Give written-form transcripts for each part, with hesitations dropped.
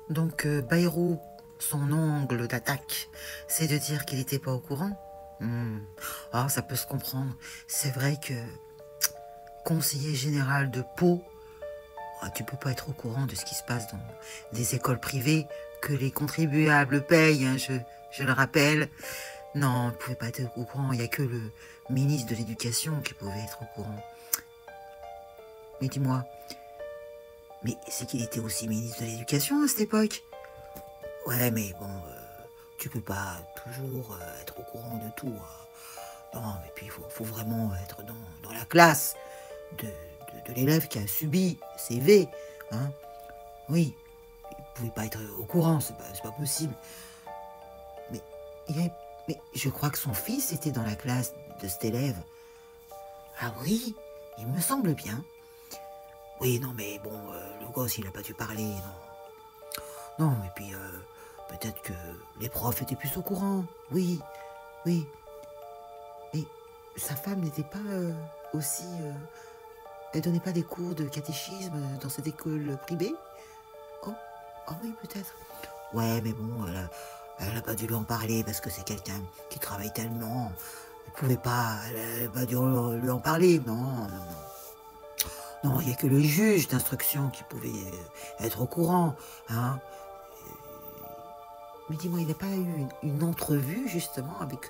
Donc, Bayrou, son angle d'attaque, c'est de dire qu'il n'était pas au courant. Ah, ça peut se comprendre. C'est vrai que conseiller général de Pau, ah, tu peux pas être au courant de ce qui se passe dans des écoles privées que les contribuables payent, hein, je le rappelle. Non, il ne pouvait pas être au courant. Il n'y a que le ministre de l'Éducation qui pouvait être au courant. Mais dis-moi, mais c'est qu'il était aussi ministre de l'Éducation à cette époque. Ouais, mais bon, tu peux pas toujours être au courant de tout. Non, et puis il faut vraiment être dans la classe de l'élève qui a subi ces V. Hein. Oui, il ne pouvait pas être au courant, c'est pas possible. Mais, mais je crois que son fils était dans la classe de cet élève. Ah oui, il me semble bien. Oui, non, mais bon, le gosse, il n'a pas dû parler, non. Non, et puis, peut-être que les profs étaient plus au courant. Oui, oui. Et sa femme n'était pas aussi... elle donnait pas des cours de catéchisme dans cette école privée? Oh, oh oui, peut-être. Ouais, mais bon, elle a pas dû lui en parler parce que c'est quelqu'un qui travaille tellement. Elle a pas dû lui en parler, non, non, non. Non, il n'y a que le juge d'instruction qui pouvait être au courant, hein. Mais dis-moi, il n'a pas eu une entrevue, justement, avec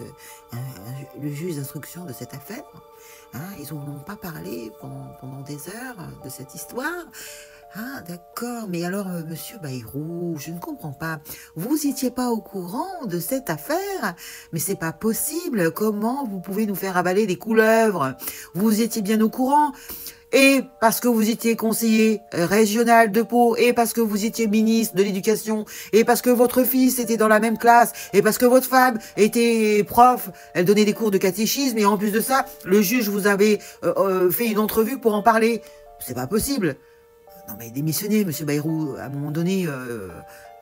le juge d'instruction de cette affaire, hein. Ils n'ont pas parlé pendant des heures de cette histoire. Ah, d'accord. Mais alors, monsieur Bayrou, je ne comprends pas. Vous n'étiez pas au courant de cette affaire? Mais c'est pas possible. Comment vous pouvez nous faire avaler des couleuvres? Vous étiez bien au courant. Et parce que vous étiez conseiller régional de Pau, et parce que vous étiez ministre de l'Éducation, et parce que votre fils était dans la même classe, et parce que votre femme était prof, elle donnait des cours de catéchisme, et en plus de ça, le juge vous avait fait une entrevue pour en parler. C'est pas possible. Non mais démissionnez, monsieur Bayrou, à un moment donné,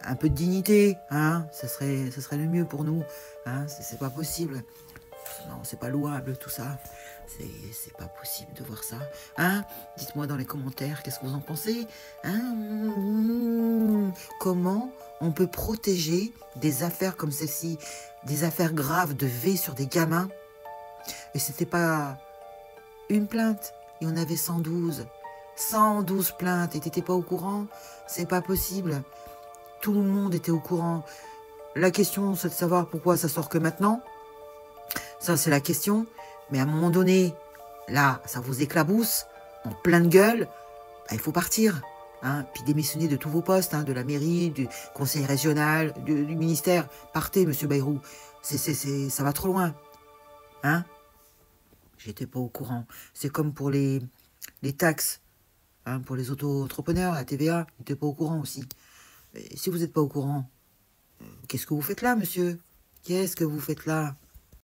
un peu de dignité, hein, ça serait le mieux pour nous, hein, c'est pas possible. Non, c'est pas louable tout ça. C'est pas possible de voir ça. Hein? Dites-moi dans les commentaires, qu'est-ce que vous en pensez? Hein? Comment on peut protéger des affaires comme celle-ci, des affaires graves de V sur des gamins? Et c'était pas une plainte, il y en avait 112. 112 plaintes, et t'étais pas au courant? C'est pas possible. Tout le monde était au courant. La question, c'est de savoir pourquoi ça sort que maintenant. Ça, c'est la question. Mais à un moment donné, là, ça vous éclabousse, en pleine gueule, bah, il faut partir. Hein, puis démissionner de tous vos postes, hein, de la mairie, du conseil régional, du ministère. Partez, monsieur Bayrou. Ça va trop loin. Hein? J'étais pas au courant. C'est comme pour les taxes, hein, pour les auto-entrepreneurs, la TVA, j'étais pas au courant aussi. Et si vous n'êtes pas au courant, qu'est-ce que vous faites là, monsieur? Qu'est-ce que vous faites là?